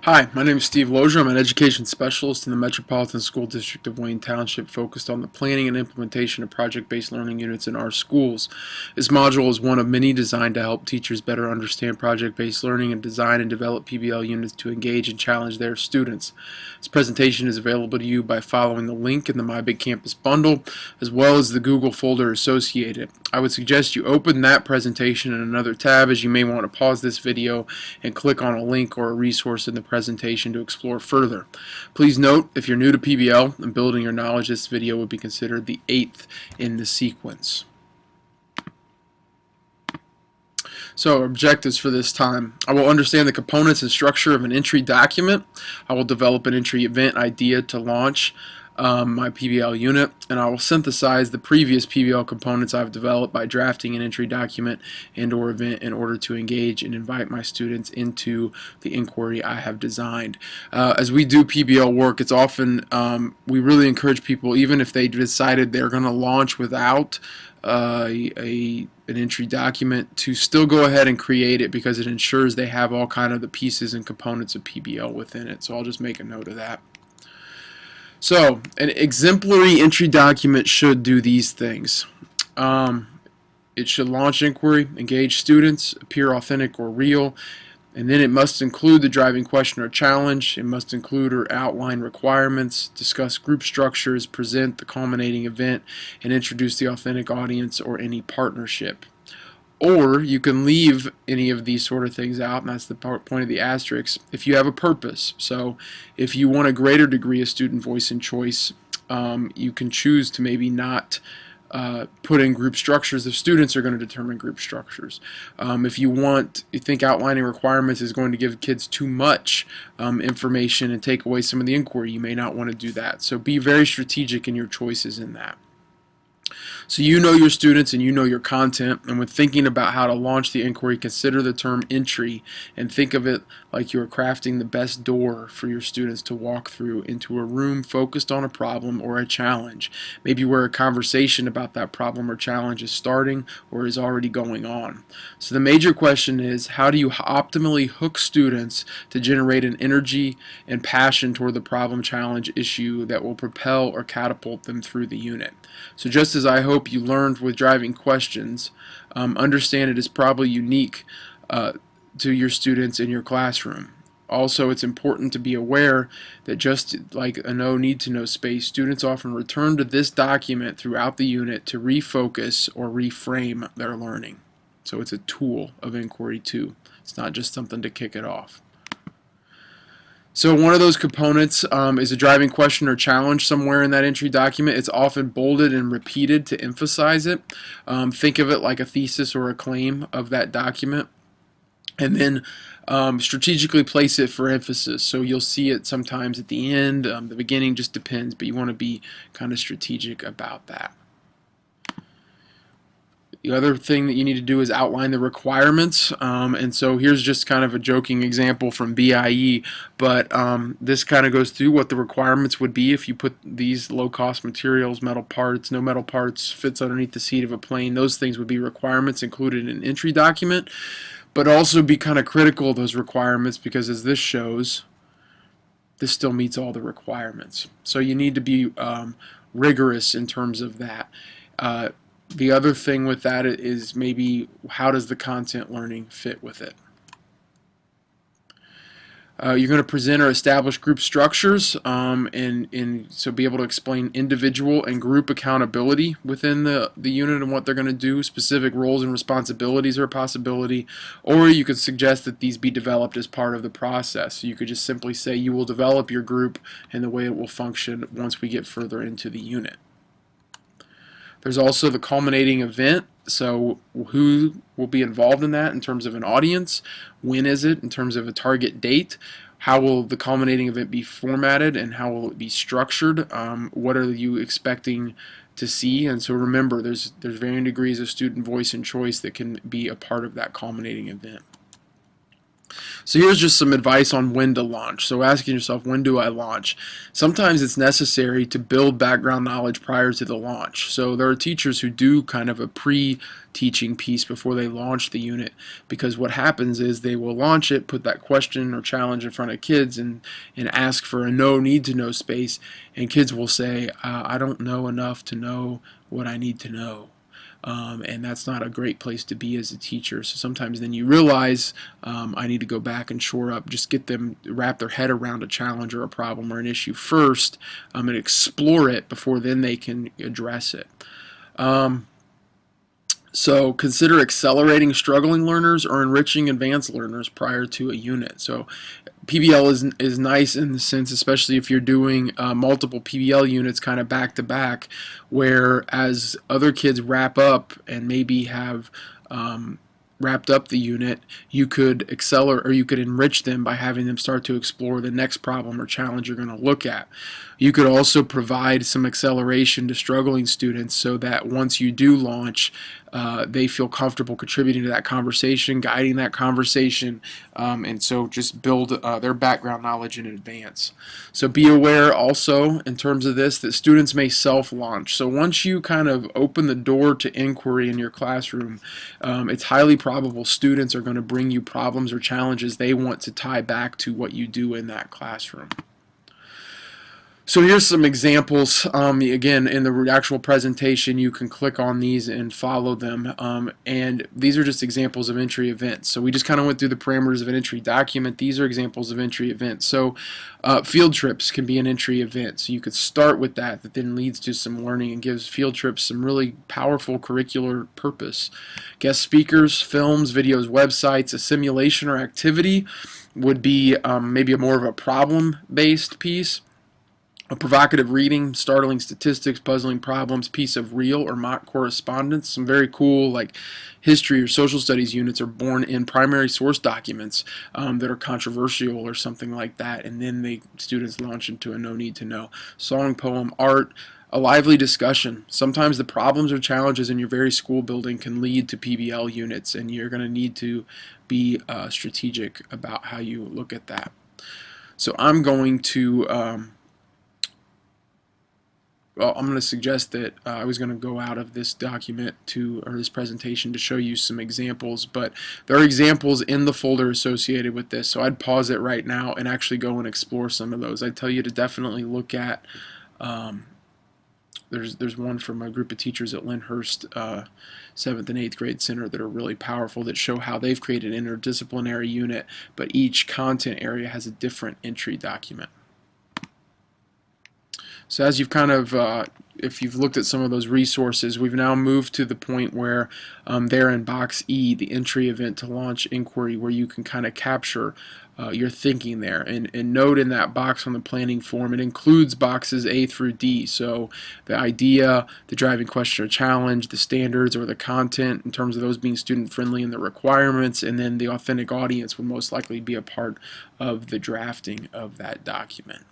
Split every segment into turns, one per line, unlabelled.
Hi, my name is Steve Lozier. I'm an education specialist in the Metropolitan School District of Wayne Township focused on the planning and implementation of project-based learning units in our schools. This module is one of many designed to help teachers better understand project-based learning and design and develop PBL units to engage and challenge their students. This presentation is available to you by following the link in the My Big Campus bundle as well as the Google folder associated. I would suggest you open that presentation in another tab, as you may want to pause this video and click on a link or a resource in the presentation to explore further. Please note, if you're new to PBL and building your knowledge, this video would be considered the 8th in the sequence. So, objectives for this time. I will understand the components and structure of an entry document. I will develop an entry event idea to launch my PBL unit, and I will synthesize the previous PBL components I've developed by drafting an entry document and/or event in order to engage and invite my students into the inquiry I have designed. As we do PBL work, it's often we really encourage people, even if they decided they're going to launch without an entry document, to still go ahead and create it, because it ensures they have all kind of the pieces and components of PBL within it. So I'll just make a note of that. So, an exemplary entry document should do these things. It should launch inquiry, engage students, appear authentic or real, and then it must include the driving question or challenge. It must include or outline requirements, discuss group structures, present the culminating event, and introduce the authentic audience or any partnership. Or you can leave any of these sort of things out, and that's the point of the asterisk, if you have a purpose. So if you want a greater degree of student voice and choice, you can choose to maybe not put in group structures if students are going to determine group structures. If you think outlining requirements is going to give kids too much information and take away some of the inquiry, you may not want to do that. So be very strategic in your choices in that. So you know your students and you know your content, and when thinking about how to launch the inquiry, consider the term entry and think of it like you are crafting the best door for your students to walk through into a room focused on a problem or a challenge, maybe where a conversation about that problem or challenge is starting or is already going on. So the major question is, how do you optimally hook students to generate an energy and passion toward the problem, challenge, issue that will propel or catapult them through the unit? So just as I hope you learned with driving questions, understand it is probably unique to your students in your classroom. Also, it's important to be aware that just like a no need to know space, students often return to this document throughout the unit to refocus or reframe their learning. So it's a tool of inquiry too. It's not just something to kick it off. So one of those components is a driving question or challenge somewhere in that entry document. It's often bolded and repeated to emphasize it. Think of it like a thesis or a claim of that document, and then strategically place it for emphasis. So you'll see it sometimes at the end, the beginning, just depends, but you want to be kind of strategic about that. The other thing that you need to do is outline the requirements, and so here's just kind of a joking example from BIE, but this kind of goes through what the requirements would be if you put these low-cost materials, metal parts, no metal parts, fits underneath the seat of a plane. Those things would be requirements included in an entry document, but also be kind of critical of those requirements, because as this shows, this still meets all the requirements. So you need to be rigorous in terms of that. The other thing with that is maybe how does the content learning fit with it? You're going to present or establish group structures, and so be able to explain individual and group accountability within the unit and what they're going to do. Specific roles and responsibilities are a possibility, or you could suggest that these be developed as part of the process. So you could just simply say you will develop your group and the way it will function once we get further into the unit. There's also the culminating event, so who will be involved in that in terms of an audience, when is it in terms of a target date, how will the culminating event be formatted, and how will it be structured, what are you expecting to see. And so remember, there's varying degrees of student voice and choice that can be a part of that culminating event. So here's just some advice on when to launch. So asking yourself, when do I launch? Sometimes it's necessary to build background knowledge prior to the launch. So there are teachers who do kind of a pre-teaching piece before they launch the unit, because what happens is they will launch it, put that question or challenge in front of kids and ask for a no need to know space, and kids will say, I don't know enough to know what I need to know. And that's not a great place to be as a teacher. So sometimes then you realize I need to go back and shore up, just get them, wrap their head around a challenge or a problem or an issue first, and explore it before then they can address it. So consider accelerating struggling learners or enriching advanced learners prior to a unit. So PBL is nice in the sense, especially if you're doing multiple PBL units kind of back to back, where as other kids wrap up and maybe have wrapped up the unit, you could accelerate or you could enrich them by having them start to explore the next problem or challenge you're going to look at. You could also provide some acceleration to struggling students so that once you do launch, they feel comfortable contributing to that conversation, guiding that conversation, and so just build their background knowledge in advance. So be aware also in terms of this that students may self-launch. So once you kind of open the door to inquiry in your classroom, it's highly probable students are going to bring you problems or challenges they want to tie back to what you do in that classroom. So here's some examples. Again, in the actual presentation, you can click on these and follow them. And these are just examples of entry events. So we just kind of went through the parameters of an entry document. These are examples of entry events. So field trips can be an entry event. So you could start with that then leads to some learning and gives field trips some really powerful curricular purpose. Guest speakers, films, videos, websites, a simulation or activity would be maybe more of a problem-based piece. A provocative reading, startling statistics, puzzling problems, piece of real or mock correspondence. Some very cool like history or social studies units are born in primary source documents that are controversial or something like that, and then the students launch into a no need to know. Song, poem, art, a lively discussion. Sometimes the problems or challenges in your very school building can lead to PBL units, and you're going to need to be strategic about how you look at that. So I'm going to well, I'm going to suggest that I was going to go out of this document or this presentation to show you some examples, but there are examples in the folder associated with this, so I'd pause it right now and actually go and explore some of those. I'd tell you to definitely look at, there's one from a group of teachers at Lyndhurst 7th and 8th grade center that are really powerful, that show how they've created an interdisciplinary unit, but each content area has a different entry document. So as you've kind of, if you've looked at some of those resources, we've now moved to the point where there in box E, the entry event to launch inquiry, where you can kind of capture your thinking there. And note in that box on the planning form, it includes boxes A through D. So the idea, the driving question or challenge, the standards or the content in terms of those being student friendly and the requirements, and then the authentic audience would most likely be a part of the drafting of that document.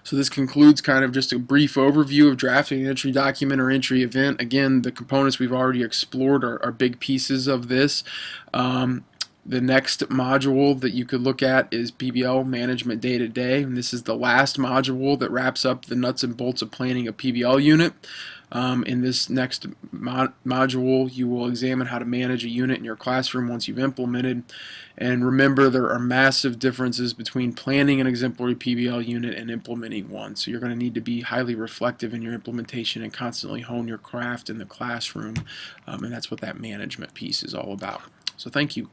So this concludes kind of just a brief overview of drafting an entry document or entry event. Again, the components we've already explored are big pieces of this. The next module that you could look at is PBL Management Day to Day, and this is the last module that wraps up the nuts and bolts of planning a PBL unit. In this next module, you will examine how to manage a unit in your classroom once you've implemented. And remember, there are massive differences between planning an exemplary PBL unit and implementing one. So you're going to need to be highly reflective in your implementation and constantly hone your craft in the classroom. And that's what that management piece is all about. So thank you.